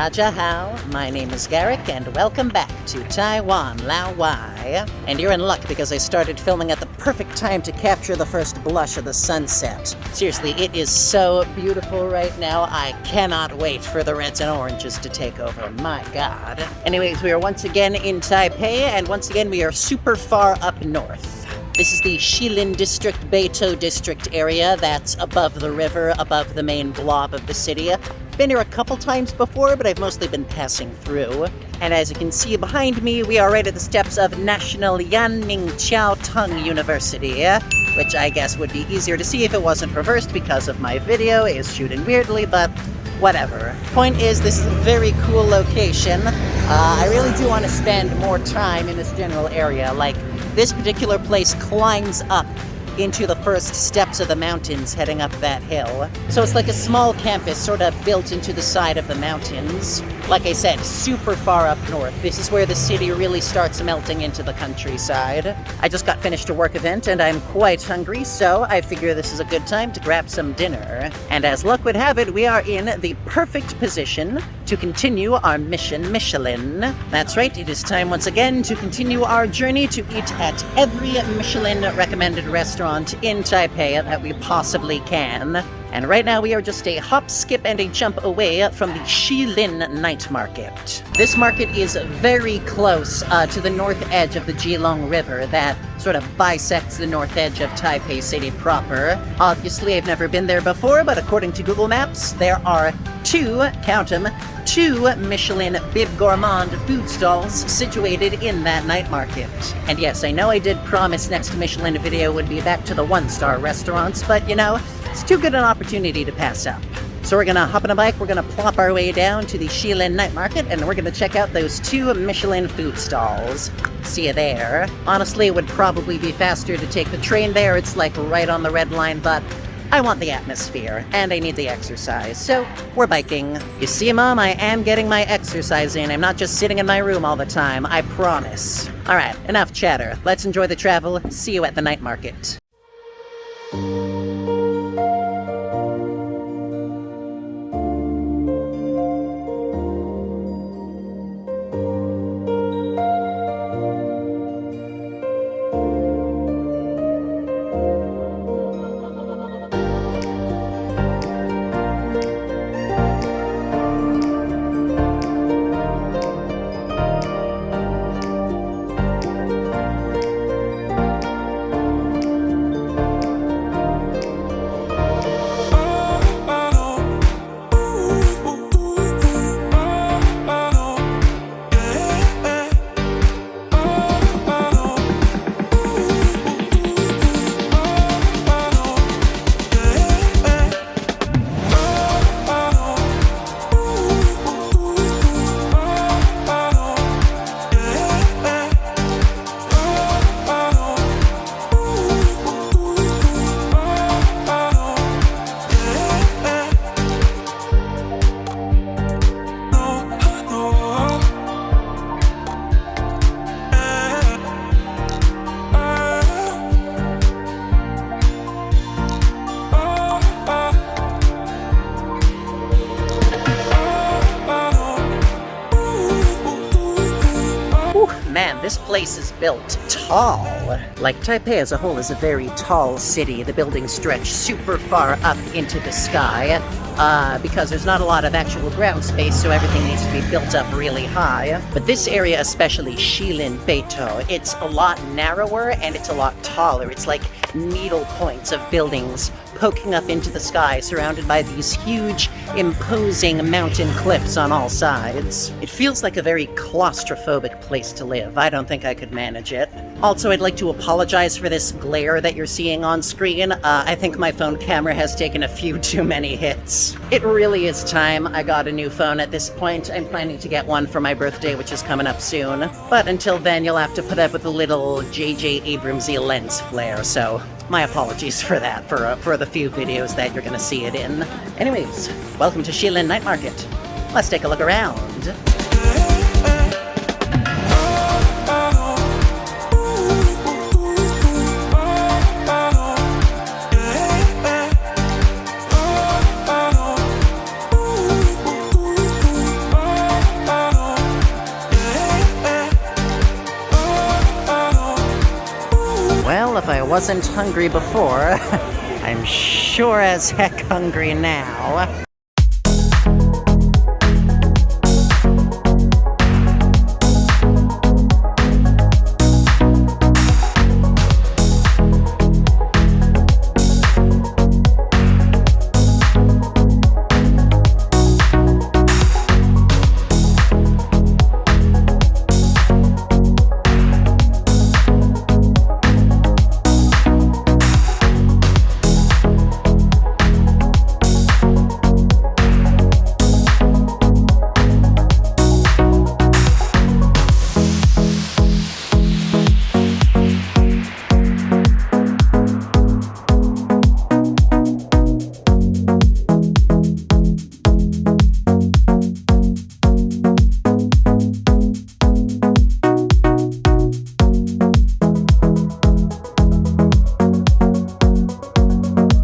Dajahao, my name is Garrick, and welcome back to Taiwan, Lao Wai. And you're in luck because I started filming at the perfect time to capture the first blush of the sunset. Seriously, it is so beautiful right now. I cannot wait for the reds and oranges to take over. My God. Anyways, we are once again in Taipei, and once again we are super far up north. This is the Shilin district, Beito district area that's above the river, above the main blob of the city. Been here a couple times before, but I've mostly been passing through. And as you can see behind me, we are right at the steps of National Yanming Chiao Tung University, which I guess would be easier to see if it wasn't reversed because of my video is shooting weirdly, but whatever. Point is, this is a very cool location. I really do want to spend more time in this general area. Like, this particular place climbs up into the first steps of the mountains heading up that hill. So it's like a small campus sort of built into the side of the mountains. Like I said, super far up north. This is where the city really starts melting into the countryside. I just got finished a work event and I'm quite hungry, so I figure this is a good time to grab some dinner. And as luck would have it, we are in the perfect position to continue our mission Michelin. That's right, it is time once again to continue our journey to eat at every Michelin recommended restaurant in Taipei that we possibly can. And right now we are just a hop, skip, and a jump away from the Shilin night market. This market is very close to the north edge of the Geelong River that sort of bisects the north edge of Taipei City proper. Obviously, I've never been there before, but according to Google Maps, there are count them, two Michelin Bib Gourmand food stalls situated in that night market. And yes, I know I did promise next Michelin video would be back to the one-star restaurants, but you know, it's too good an opportunity to pass up. So we're gonna hop on a bike, we're gonna plop our way down to the Shilin night market, and we're gonna check out those two Michelin food stalls. See you there. Honestly, it would probably be faster to take the train there. It's like right on the red line, but I want the atmosphere, and I need the exercise, so we're biking. You see, Mom, I am getting my exercise in. I'm not just sitting in my room all the time, I promise. Alright, enough chatter. Let's enjoy the travel. See you at the night market. Man, this place is built tall. Like, Taipei as a whole is a very tall city. The buildings stretch super far up into the sky, because there's not a lot of actual ground space, so everything needs to be built up really high. But this area, especially Shilin Beito, it's a lot narrower and it's a lot taller. It's like needle points of buildings poking up into the sky, surrounded by these huge, imposing mountain cliffs on all sides. It feels like a very claustrophobic place to live. I don't think I could manage it. Also, I'd like to apologize for this glare that you're seeing on screen. I think my phone camera has taken a few too many hits. It really is time I got a new phone at this point. I'm planning to get one for my birthday, which is coming up soon. But until then, you'll have to put up with a little J.J. Abramsy lens flare, so my apologies for that, for the few videos that you're gonna see it in. Anyways, welcome to Shilin Night Market. Let's take a look around. if I wasn't hungry before, I'm sure as heck hungry now.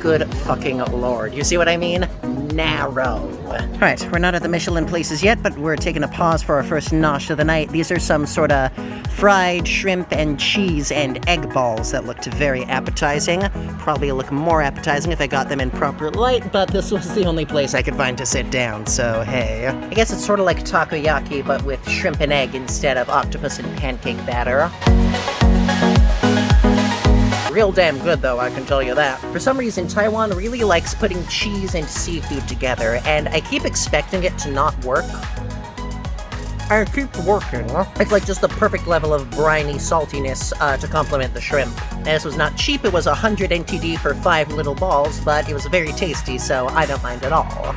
Good fucking lord. You see what I mean? Narrow. Alright, we're not at the Michelin places yet, but we're taking a pause for our first nosh of the night. These are some sort of fried shrimp and cheese and egg balls that looked very appetizing. Probably look more appetizing if I got them in proper light, but this was the only place I could find to sit down, so hey. I guess it's sort of like takoyaki, but with shrimp and egg instead of octopus and pancake batter. Real damn good, though, I can tell you that. For some reason, Taiwan really likes putting cheese and seafood together, and I keep expecting it to not work. And it keeps working. It's like just the perfect level of briny saltiness to complement the shrimp. And this was not cheap, it was 100 NTD for 5 little balls, but it was very tasty, so I don't mind at all.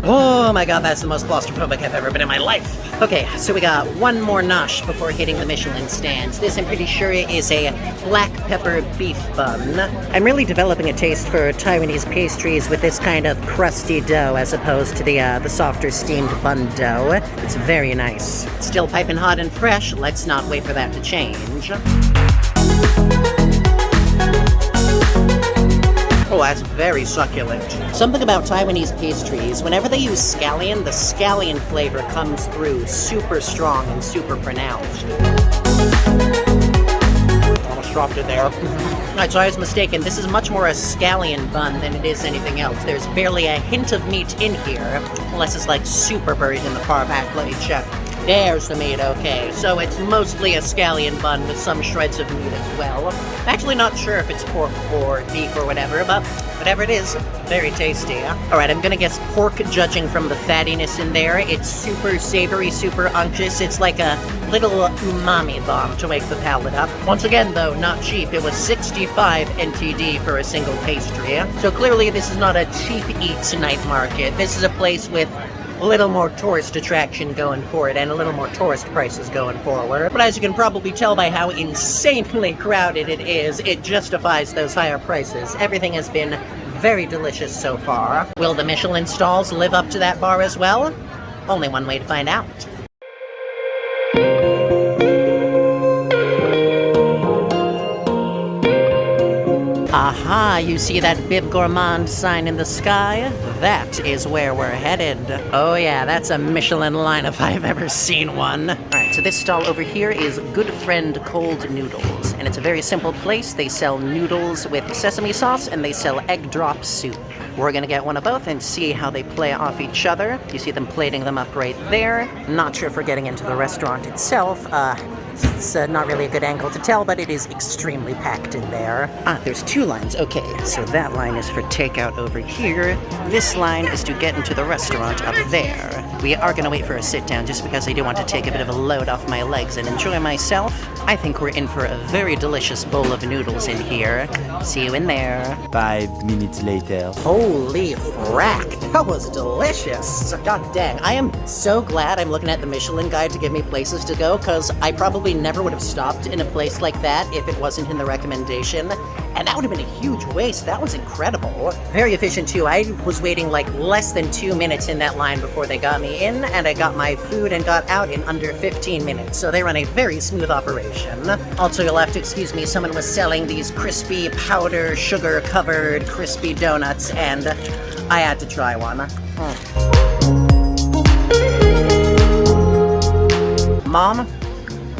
Oh my god, that's the most claustrophobic I've ever been in my life. Okay, so we got one more nosh before hitting the Michelin stands. This, I'm pretty sure, is a black pepper beef bun. I'm really developing a taste for Taiwanese pastries with this kind of crusty dough as opposed to the softer steamed bun dough. It's very nice. It's still piping hot and fresh. Let's not wait for that to change. Oh, that's very succulent. Something about Taiwanese pastries, whenever they use scallion, the scallion flavor comes through super strong and super pronounced. Almost dropped it there. Alright, so I was mistaken. This is much more a scallion bun than it is anything else. There's barely a hint of meat in here, unless it's like super buried in the far back. Let me check. There's the meat, okay. So it's mostly a scallion bun with some shreds of meat as well. I'm actually not sure if it's pork or beef or whatever, but whatever it is, very tasty. Alright, I'm gonna guess pork, judging from the fattiness in there. It's super savory, super unctuous. It's like a little umami bomb to wake the palate up. Once again, though, not cheap. It was 65 NTD for a single pastry. So clearly this is not a cheap eats night market. This is a place with a little more tourist attraction going for it, and a little more tourist prices going forward. But as you can probably tell by how insanely crowded it is, it justifies those higher prices. Everything has been very delicious so far. Will the Michelin stalls live up to that bar as well? Only one way to find out. Aha, you see that Bib Gourmand sign in the sky? That is where we're headed. Oh yeah, that's a Michelin line if I've ever seen one. Alright, so this stall over here is Good Friend Cold Noodles, and it's a very simple place. They sell noodles with sesame sauce, and they sell egg drop soup. We're gonna get one of both and see how they play off each other. You see them plating them up right there. Not sure if we're getting into the restaurant itself. It's not really a good angle to tell, but it is extremely packed in there. There's two lines. Okay, so that line is for takeout over here. This line is to get into the restaurant up there. We are gonna wait for a sit down just because I do want to take a bit of a load off my legs and enjoy myself. I think we're in for a very delicious bowl of noodles in here. See you in there. 5 minutes later. Holy frack, that was delicious. God dang, I am so glad I'm looking at the Michelin guide to give me places to go, because I probably never would have stopped in a place like that if it wasn't in the recommendation. And that would have been a huge waste. That was incredible. Very efficient too. I was waiting like less than 2 minutes in that line before they got me in, and I got my food and got out in under 15 minutes. So they run a very smooth operation. Also, you'll have to excuse me, someone was selling these crispy powder sugar covered crispy donuts, and I had to try one. Mom,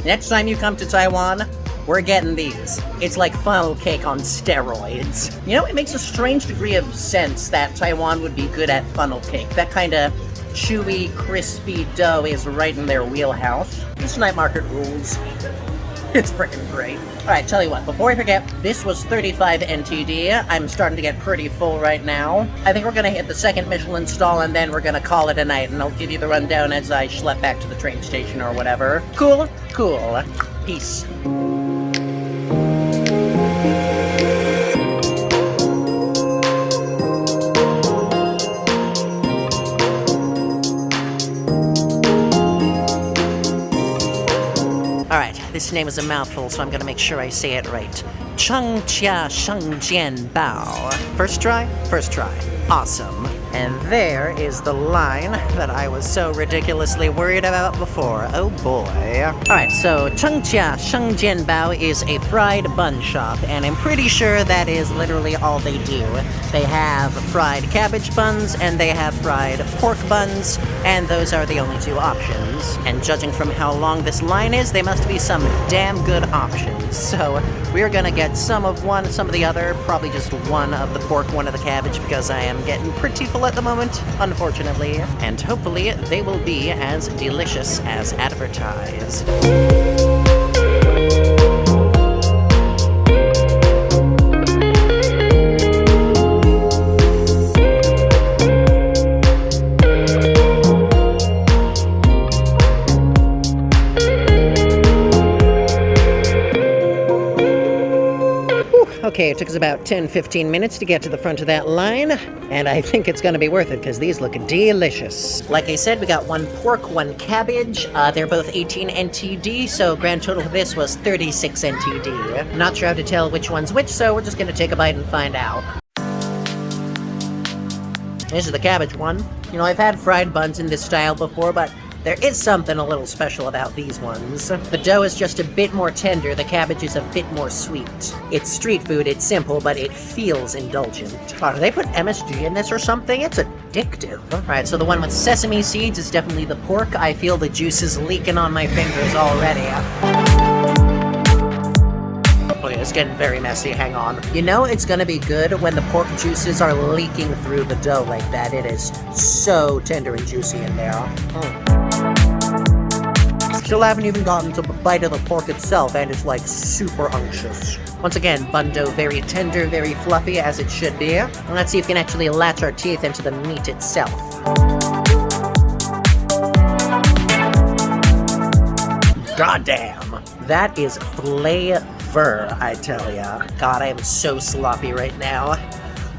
next time you come to Taiwan, we're getting these. It's like funnel cake on steroids. You know, it makes a strange degree of sense that Taiwan would be good at funnel cake. That kind of chewy, crispy dough is right in their wheelhouse. This night market rules. It's freaking great. Alright, tell you what, before I forget, this was 35 NTD. I'm starting to get pretty full right now. I think we're gonna hit the second Michelin stall and then we're gonna call it a night, and I'll give you the rundown as I schlep back to the train station or whatever. Cool? Cool. Peace. Alright, this name is a mouthful, so I'm gonna make sure I say it right. Cheng Chia Sheng Jian Bao. First try? First try. Awesome. And there is the line that I was so ridiculously worried about before. Oh boy. Alright, so Cheng Chia Sheng Jian Bao is a fried bun shop, and I'm pretty sure that is literally all they do. They have fried cabbage buns, and they have fried pork buns, and those are the only two options. And judging from how long this line is, they must be some damn good options. So we're gonna get some of one, some of the other, probably just one of the pork, one of the cabbage, because I am getting pretty full at the moment, unfortunately. And hopefully they will be as delicious as advertised. Okay, it took us about 10-15 minutes to get to the front of that line, and I think it's gonna be worth it because these look delicious. Like I said, we got one pork, one cabbage. They're both 18 NTD, so grand total of this was 36 NTD. Not sure how to tell which one's which, so we're just gonna take a bite and find out. This is the cabbage one. You know, I've had fried buns in this style before, but there is something a little special about these ones. The dough is just a bit more tender, the cabbage is a bit more sweet. It's street food, it's simple, but it feels indulgent. Oh, do they put MSG in this or something? It's addictive. Alright, so the one with sesame seeds is definitely the pork. I feel the juices leaking on my fingers already. Okay, it's getting very messy, hang on. You know it's gonna be good when the pork juices are leaking through the dough like that. It is so tender and juicy in there. Still haven't even gotten to the bite of the pork itself, and it's like super unctuous. Once again, bun dough very tender, very fluffy, as it should be. And let's see if we can actually latch our teeth into the meat itself. Goddamn! That is flavor, I tell ya. God, I am so sloppy right now.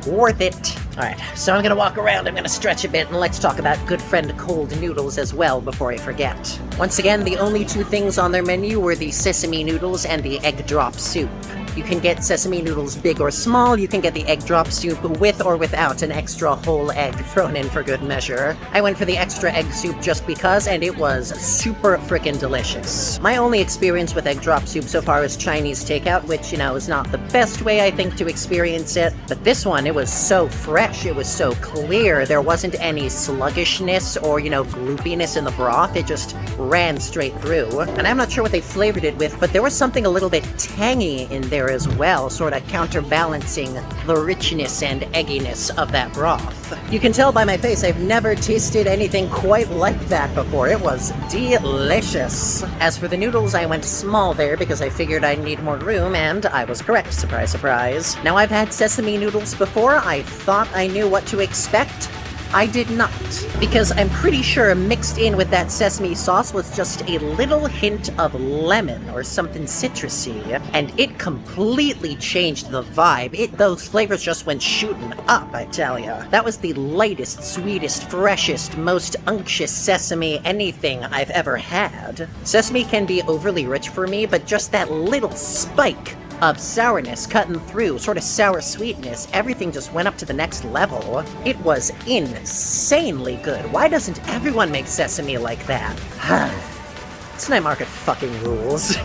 Worth it. Alright, so I'm gonna walk around, I'm gonna stretch a bit, and let's talk about good friend cold noodles as well before I forget. Once again, the only two things on their menu were the sesame noodles and the egg drop soup. You can get sesame noodles big or small, you can get the egg drop soup with or without an extra whole egg thrown in for good measure. I went for the extra egg soup just because, and it was super frickin' delicious. My only experience with egg drop soup so far is Chinese takeout, which, you know, is not the best way, I think, to experience it. But this one, it was so fresh, it was so clear, there wasn't any sluggishness or, you know, gloopiness in the broth, it just ran straight through. And I'm not sure what they flavored it with, but there was something a little bit tangy in there there as well, sort of counterbalancing the richness and egginess of that broth. You can tell by my face I've never tasted anything quite like that before. It was delicious. As for the noodles, I went small there because I figured I'd need more room, and I was correct, surprise, surprise. Now, I've had sesame noodles before. I thought I knew what to expect. I did not, because I'm pretty sure mixed in with that sesame sauce was just a little hint of lemon or something citrusy, and it completely changed the vibe. Those flavors just went shooting up, I tell ya. That was the lightest, sweetest, freshest, most unctuous sesame anything I've ever had. Sesame can be overly rich for me, but just that little spike of sourness cutting through, sort of sour sweetness, everything just went up to the next level. It was insanely good. Why doesn't everyone make sesame like that? This night market fucking rules.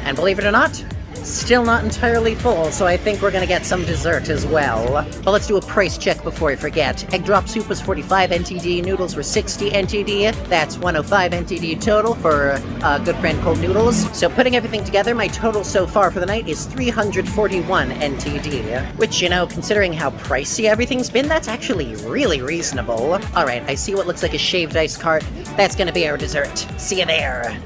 And believe it or not, still not entirely full, so I think we're gonna get some dessert as well. But let's do a price check before I forget. Egg drop soup was 45 NTD, noodles were 60 NTD. That's 105 NTD total for good friend cold noodles. So putting everything together, my total so far for the night is 341 NTD. Which, you know, considering how pricey everything's been, that's actually really reasonable. Alright, I see what looks like a shaved ice cart. That's gonna be our dessert. See you there.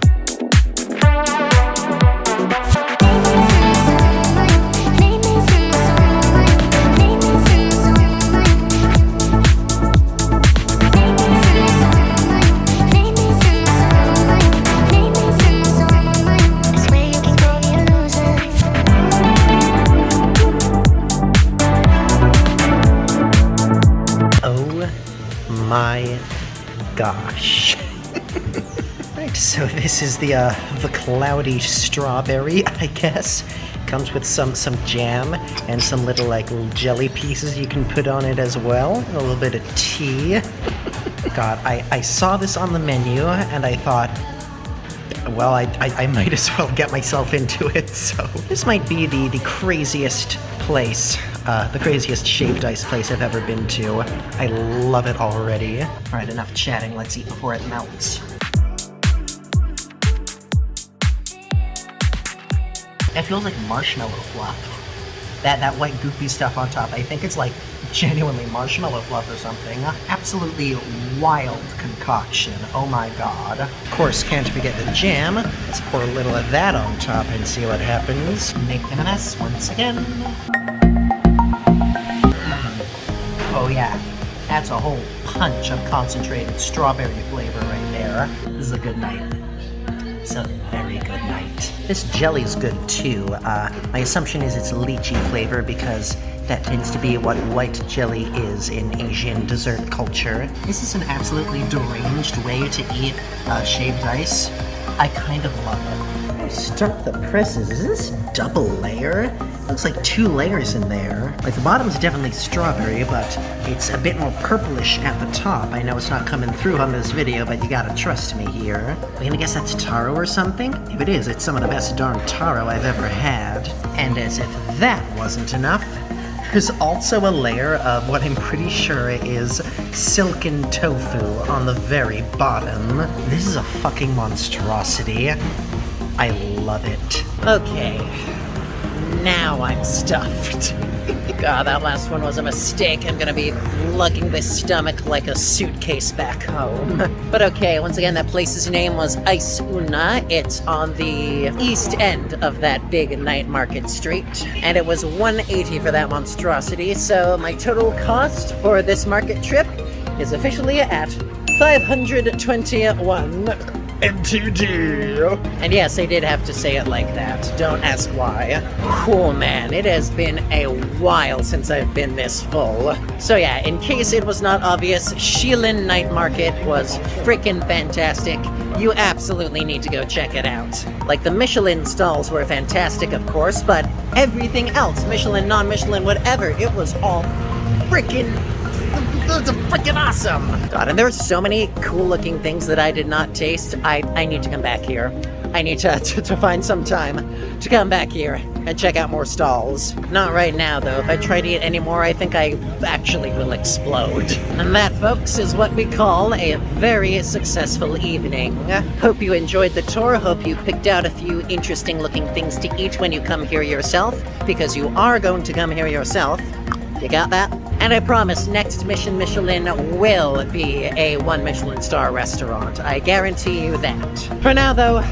My gosh. Right, so this is the cloudy strawberry, I guess. Comes with some jam and some little jelly pieces you can put on it as well. A little bit of tea. God, I saw this on the menu and I thought, well, I might as well get myself into it. So this might be the craziest place, the craziest shaved ice place I've ever been to. I love it already. All right, enough chatting. Let's eat before it melts. It feels like marshmallow fluff. That white goopy stuff on top, I think it's like genuinely marshmallow fluff or something. Absolutely wild concoction, oh my god. Of course, can't forget the jam. Let's pour a little of that on top and see what happens. Making a mess once again. Oh yeah, that's a whole punch of concentrated strawberry flavor right there. This is a good night. It's a very good night. This jelly's good too. My assumption is it's lychee flavor because that tends to be what white jelly is in Asian dessert culture. This is an absolutely deranged way to eat shaved ice. I kind of love it. Start the presses. Is this double layer? Looks like 2 layers in there. Like the bottom's definitely strawberry, but it's a bit more purplish at the top. I know it's not coming through on this video, but you gotta trust me here. I'm gonna guess that's taro or something? If it is, it's some of the best darn taro I've ever had. And as if that wasn't enough, there's also a layer of what I'm pretty sure is silken tofu on the very bottom. This is a fucking monstrosity. I love it. Okay, now I'm stuffed. God, that last one was a mistake. I'm gonna be lugging this stomach like a suitcase back home. But okay, once again, that place's name was Ice Una. It's on the east end of that big night market street. And it was $180 for that monstrosity, so my total cost for this market trip is officially at 521 MTD. And yes, I did have to say it like that. Don't ask why. Cool, man. It has been a while since I've been this full. So yeah, in case it was not obvious, Shilin Night Market was freaking fantastic. You absolutely need to go check it out. Like, the Michelin stalls were fantastic, of course, but everything else, Michelin, non-Michelin, whatever, it was all freaking awesome! God, and there were so many cool-looking things that I did not taste. I need to come back here. I need to find some time to come back here and check out more stalls. Not right now, though. If I try to eat any more, I think I actually will explode. And that, folks, is what we call a very successful evening. Hope you enjoyed the tour. Hope you picked out a few interesting-looking things to eat when you come here yourself, because you are going to come here yourself. You got that? And I promise next Mission Michelin will be a 1 Michelin star restaurant. I guarantee you that. For now, though,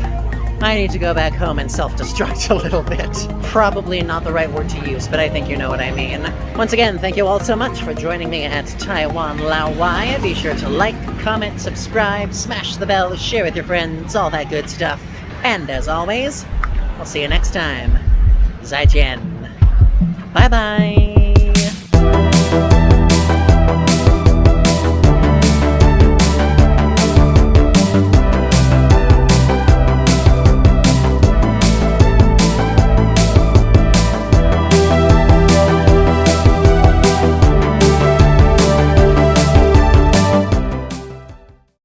I need to go back home and self-destruct a little bit. Probably not the right word to use, but I think you know what I mean. Once again, thank you all so much for joining me at Taiwan Lao Wai. Be sure to like, comment, subscribe, smash the bell, share with your friends, all that good stuff. And as always, I'll see you next time. 再见. Bye-bye.